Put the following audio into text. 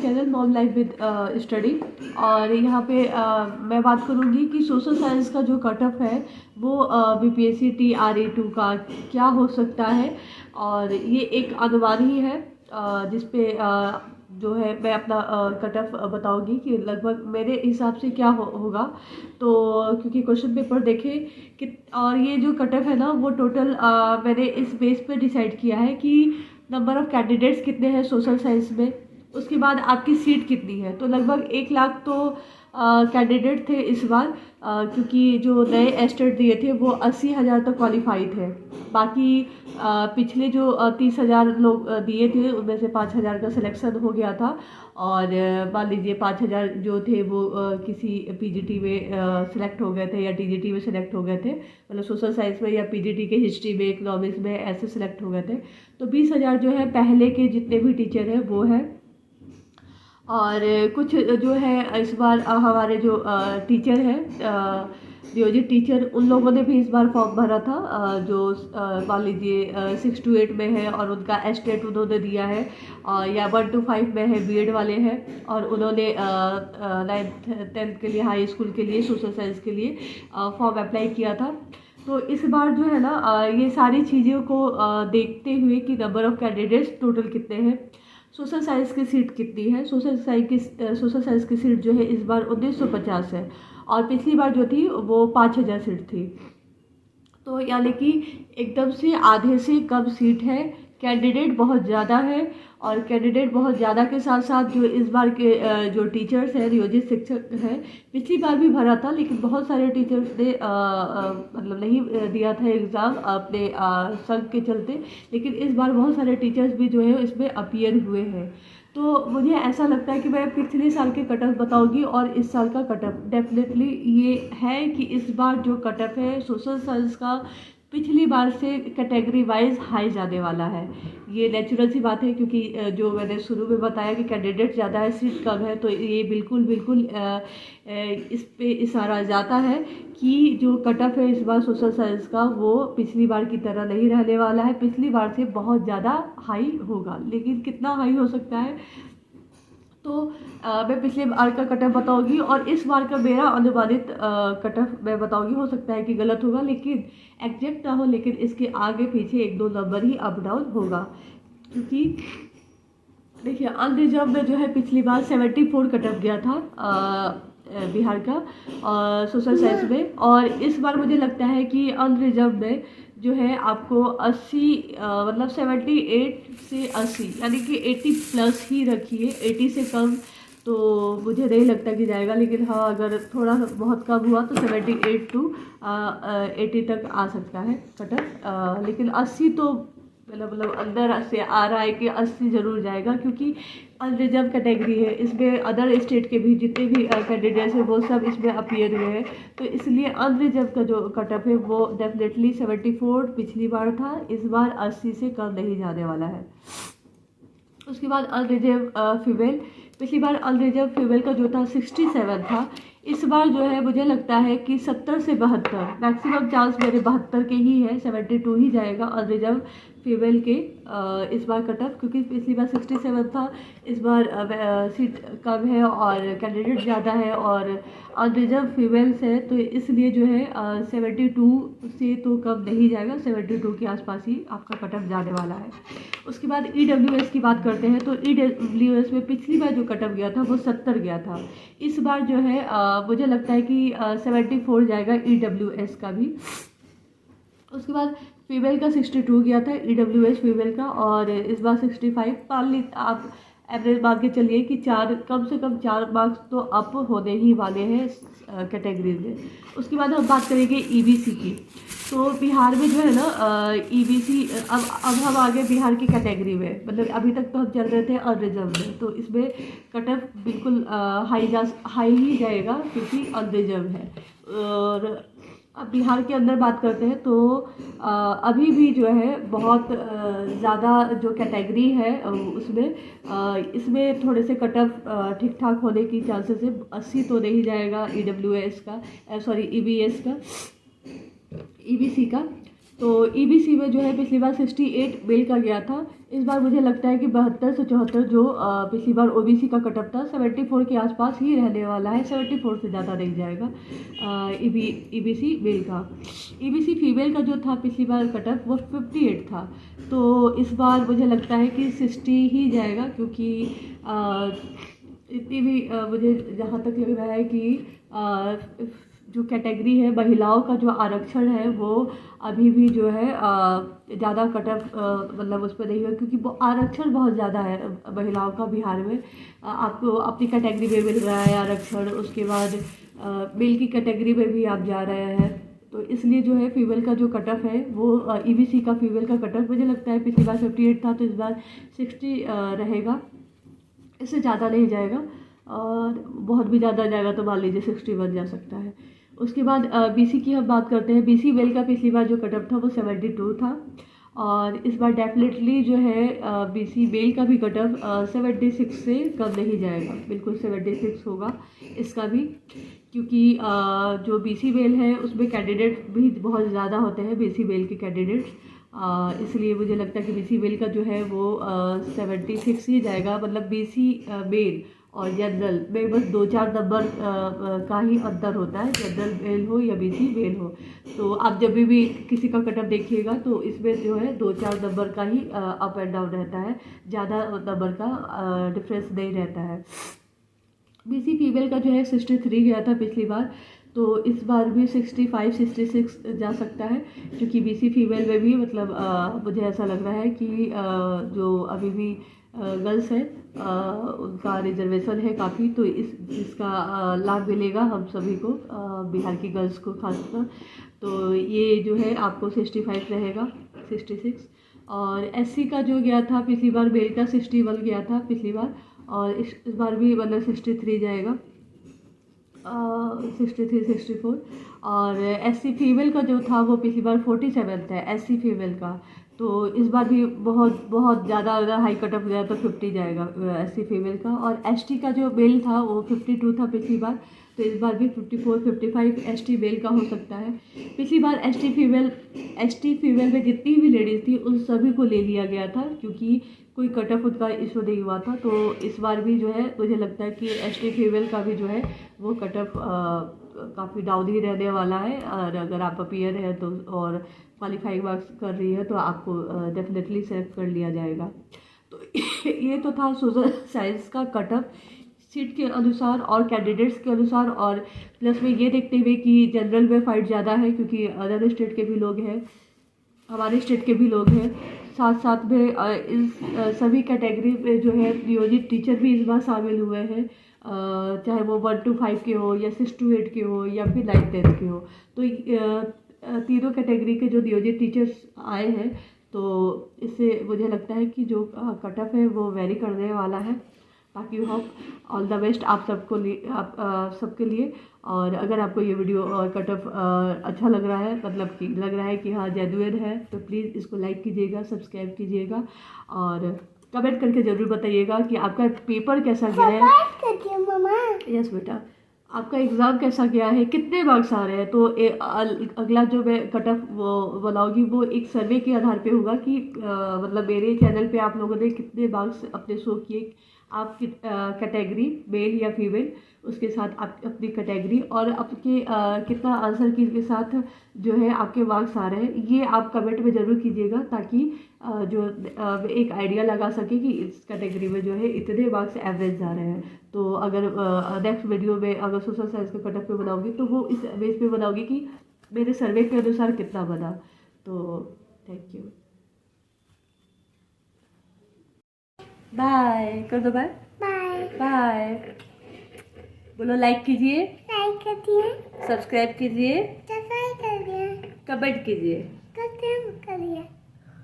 Channel mom life with study. और यहाँ पे मैं बात करूँगी कि सोशल साइंस का जो कट ऑफ है वो बीपीएससी TRA2 का क्या हो सकता है। और ये एक अनुमान ही है जिसपे जो है मैं अपना कट ऑफ बताऊँगी कि लगभग मेरे हिसाब से क्या होगा। तो क्योंकि क्वेश्चन पेपर देखे कि और ये जो कट ऑफ है ना वो टोटल मैंने इस बेस पे डिसाइड किया है कि नंबर ऑफ़ कैंडिडेट्स कितने हैं सोशल साइंस में, उसके बाद आपकी सीट कितनी है। तो लगभग 1 लाख तो कैंडिडेट थे इस बार, क्योंकि जो नए एस्टेट दिए थे वो 80,000 तक क्वालिफाई थे। बाकी पिछले जो 30,000 लोग दिए थे उनमें से 5,000 का सिलेक्शन हो गया था। और मान लीजिए 5,000 जो थे वो किसी पीजीटी में सिलेक्ट हो गए थे या टीजीटी में सिलेक्ट हो गए थे, मतलब सोशल साइंस में या पीजीटी के हिस्ट्री में इकोनॉमिक्स में ऐसे सिलेक्ट हो गए थे। तो 20,000 जो है पहले के जितने भी टीचर हैं वो है। और कुछ जो है इस बार हमारे जो टीचर हैं नियोजित टीचर, उन लोगों ने भी इस बार फॉर्म भरा था जो मान लीजिए 6 to 8 में है और उनका एस्टेट उन्होंने दिया है, या 1 to 5 में है बीएड वाले हैं और उन्होंने 9th 10th के लिए हाई स्कूल के लिए सोशल साइंस के लिए फॉर्म अप्लाई किया था। तो इस बार जो है ना ये सारी चीज़ों को देखते हुए कि नंबर ऑफ़ कैंडिडेट्स टोटल कितने हैं, सोशल साइंस की सीट कितनी है। सोशल साइंस की सीट जो है इस बार 1950 है और पिछली बार जो थी वो 5,000 सीट थी। तो यानी कि एकदम से आधे से कम सीट है, कैंडिडेट बहुत ज़्यादा है। और कैंडिडेट बहुत ज़्यादा के साथ साथ जो इस बार के जो टीचर्स हैं, नियोजित शिक्षक हैं, पिछली बार भी भरा था लेकिन बहुत सारे टीचर्स ने मतलब नहीं दिया था एग्ज़ाम अपने संघ के चलते, लेकिन इस बार बहुत सारे टीचर्स भी जो है इसमें अपीयर हुए हैं। तो मुझे ऐसा लगता है कि मैं पिछले साल के कट ऑफ बताऊँगी और इस साल का कट ऑफ डेफिनेटली ये है कि इस बार जो कट ऑफ है सोशल साइंस का पिछली बार से कैटेगरी वाइज हाई जाने वाला है। ये नेचुरल सी बात है क्योंकि जो मैंने शुरू में बताया कि कैंडिडेट ज़्यादा है सीट कम है, तो ये बिल्कुल इस पे इशारा जाता है कि जो कट ऑफ है इस बार सोशल साइंस का वो पिछली बार की तरह नहीं रहने वाला है, पिछली बार से बहुत ज़्यादा हाई होगा। लेकिन कितना हाई हो सकता है तो मैं पिछले बार का कट ऑफ बताऊँगी और इस बार का मेरा अनुमानित कट ऑफ मैं बताऊँगी। हो सकता है कि गलत होगा लेकिन एग्जैक्ट ना हो, लेकिन इसके आगे पीछे 1-2 नंबर ही अप डाउन होगा। क्योंकि देखिए अनरिजर्व में जो है पिछली बार 74 कट ऑफ गया था बिहार का सोशल साइंस में, और इस बार मुझे लगता है कि अनरिजर्व में जो है आपको 80 मतलब 78 से 80 यानी कि 80 प्लस ही रखिए, 80 से कम तो मुझे नहीं लगता कि जाएगा। लेकिन हाँ अगर थोड़ा बहुत कम हुआ तो 78 to 80 तक आ सकता है कट ऑफ। लेकिन 80 तो मतलब अंदर से आ रहा है कि 80 ज़रूर जाएगा, क्योंकि अनरिजर्व कैटेगरी है, इसमें अदर स्टेट के भी जितने भी कैंडिडेट्स हैं वो सब इसमें अपीयर हुए हैं। तो इसलिए अनरिजर्व का जो कट ऑफ है वो डेफिनेटली 74 पिछली बार था, इस बार 80 से कम नहीं जाने वाला है। उसके बाद अनरिजर्व फीमेल, पिछली बार अनरिजर्व फीमेल का जो था 67 था, इस बार जो है मुझे लगता है कि 70 से 72 मैक्सिमम चांस मेरे 72 के ही है, 72 ही जाएगा अनरिजर्व फीमेल के इस बार कट ऑफ। क्योंकि पिछली बार 67 था, इस बार सीट कम है और कैंडिडेट ज़्यादा है और अनरिजर्व फीमेल्स है, तो इसलिए जो है 72 से तो कम नहीं जाएगा, 72 के आसपास ही आपका कट ऑफ जाने वाला है। उसके बाद EWS की बात करते हैं तो EWS में पिछली बार जो कट ऑफ गया था वो 70 गया था, इस बार जो है मुझे लगता है कि 74 जाएगा EWS का भी। उसके बाद फीमेल का 62 गया था EWS फीमेल का, और इस बार 65। मान ली आप एवरेज मान के चलिए कि कम से कम 4 मार्क्स तो अप होने ही वाले हैं कैटेगरी में। उसके बाद हम बात करेंगे EBC की। तो बिहार में जो है ना EBC, अब हम आ गए बिहार की कैटेगरी में, मतलब अभी तक तो हम चल रहे थे अनरिजर्व में, तो इसमें कट ऑफ बिल्कुल हाई ही जाएगा क्योंकि अनरिजर्व है। और अब बिहार के अंदर बात करते हैं तो अभी भी जो है बहुत ज़्यादा जो कैटेगरी है उसमें इसमें थोड़े से कट ऑफ ठीक ठाक होने की चांसेस है। 80 तो नहीं जाएगा EWS का, सॉरी EBS का, EBC का। तो ईबीसी में जो है पिछली बार 68 बेल का गया था। इस बार मुझे लगता है कि 72 से 74 जो पिछली बार ओबीसी का कटअप था 74 के आसपास ही रहने वाला है, 74 से ज़्यादा नहीं जाएगा ईबीसी मेल का। ईबीसी फीमेल का जो था पिछली बार कटअप वो 58 था, तो इस बार मुझे लगता है कि 60 ही जाएगा, क्योंकि इतनी भी मुझे जहाँ तक लग रहा है कि जो कैटेगरी है महिलाओं का जो आरक्षण है वो अभी भी जो है ज़्यादा कटअप मतलब उस पर नहीं हुआ, क्योंकि वो आरक्षण बहुत ज़्यादा है महिलाओं का बिहार में। आपको अपनी कैटेगरी में मिल रहा है आरक्षण, उसके बाद मेल की कैटेगरी में भी आप जा रहे हैं, तो इसलिए जो है फीमेल का जो कटअप है वो ईबीसी का फीमेल का कटअप मुझे लगता है पिछली बार 58 था, तो इस बार 60 रहेगा, इससे ज़्यादा नहीं जाएगा। और बहुत भी ज़्यादा जाएगा तो मान लीजिए 61 जा सकता है। उसके बाद बीसी की हम बात करते हैं। बीसी मेल का पिछली बार जो कटअप था वो 72 था, और इस बार डेफिनेटली जो है बीसी मेल का भी कटअप 76 से कम नहीं जाएगा, बिल्कुल 76 होगा इसका भी, क्योंकि जो बीसी मेल है उसमें कैंडिडेट भी बहुत ज़्यादा होते हैं बीसी मेल के कैंडिडेट्स, इसलिए मुझे लगता है कि बीसी मेल का जो है वो 76 ही जाएगा। मतलब बीसी मेल और जनरल में बस 2-4 नंबर का ही अंतर होता है, जनरल मेल हो या बीसी मेल हो। तो आप जब भी किसी का कटअप देखिएगा तो इसमें जो है 2-4 नंबर का ही अप एंड डाउन रहता है, ज़्यादा नंबर का डिफरेंस नहीं रहता है। बीसी फीमेल का जो है 63 गया था पिछली बार, तो इस बार भी 65-66 जा सकता है, क्योंकि बीसी फीमेल में भी मतलब मुझे ऐसा लग रहा है कि जो अभी भी गर्ल्स है उनका रिजर्वेशन है काफ़ी, तो इसका लाभ मिलेगा हम सभी को, बिहार की गर्ल्स को खासकर। तो ये जो है आपको 65 रहेगा, 66। और एससी का जो गया था पिछली बार मेल का 61 गया था पिछली बार, और इस बार भी मतलब 63 जाएगा, 63-64। और एससी फीमेल का जो था वो पिछली बार 47 था एससी फीमेल का, तो इस बार भी बहुत बहुत ज़्यादा अगर हाई कटअप गया तो 50 जाएगा एससी फीमेल का। और एसटी का जो मेल था वो 52 था पिछली बार, तो इस बार भी 54-55 एसटी मेल का हो सकता है। पिछली बार एसटी फीमेल में जितनी भी लेडीज़ थी उन सभी को ले लिया गया था, क्योंकि कोई कटअप उनका इशू नहीं हुआ था। तो इस बार भी जो है मुझे लगता है कि एसटी फीमेल का भी जो है वो कटअप काफ़ी डाउन ही रहने वाला है, और अगर आप अपीयर है तो और क्वालिफाइंग मार्क्स कर रही है तो आपको डेफिनेटली सेलेक्ट कर लिया जाएगा। तो ये तो था सोशल साइंस का कटअप सीट के अनुसार और कैंडिडेट्स के अनुसार, और प्लस में ये देखते हुए कि जनरल में फाइट ज़्यादा है, क्योंकि अदर स्टेट के भी लोग हैं, हमारे स्टेट के भी लोग हैं, साथ साथ में इस सभी कैटेगरी में जो है नियोजित टीचर भी इस बार शामिल हुए हैं, चाहे वो 1 to 5 के हो या 6 to 8 के हो या फिर 9 10 के हो। तो तीनों कैटेगरी के जो नियोजित टीचर्स आए हैं, तो इससे मुझे लगता है कि जो कटअप है वो वेरी करने वाला है। बाकी होप ऑल द बेस्ट आप सबको आप सबके लिए। और अगर आपको ये वीडियो और कटअप अच्छा लग रहा है, मतलब कि लग रहा है कि हाँ जेन्युइन है, तो प्लीज़ इसको लाइक कीजिएगा, सब्सक्राइब कीजिएगा, और कमेंट करके ज़रूर बताइएगा कि आपका पेपर कैसा गया है। यस बेटा, आपका एग्ज़ाम कैसा गया है, कितने मार्क्स आ रहे हैं। तो अगला जो मैं कटअप वो बनाऊँगी वो एक सर्वे के आधार पे होगा कि मतलब मेरे चैनल पे आप लोगों ने कितने मार्क्स अपने शो किए, आपकी कैटेगरी मेल या फीमेल, उसके साथ आप अपनी कैटेगरी और आपके कितना आंसर की के साथ जो है आपके मार्क्स आ रहे हैं, ये आप कमेंट में ज़रूर कीजिएगा, ताकि जो एक आइडिया लगा सके कि इस कैटेगरी में जो है इतने मार्क्स एवरेज आ रहे हैं। तो अगर नेक्स्ट वीडियो में अगर सोशल साइंस के कटअप पे बनाऊंगी तो वो इस बेस पे बनाऊंगी कि मेरे सर्वे के अनुसार कितना बना। तो थैंक यू, बाय कर दो, बाय बाय बाय बोलो, लाइक कीजिए, सब्सक्राइब कीजिए, कमेंट कीजिए।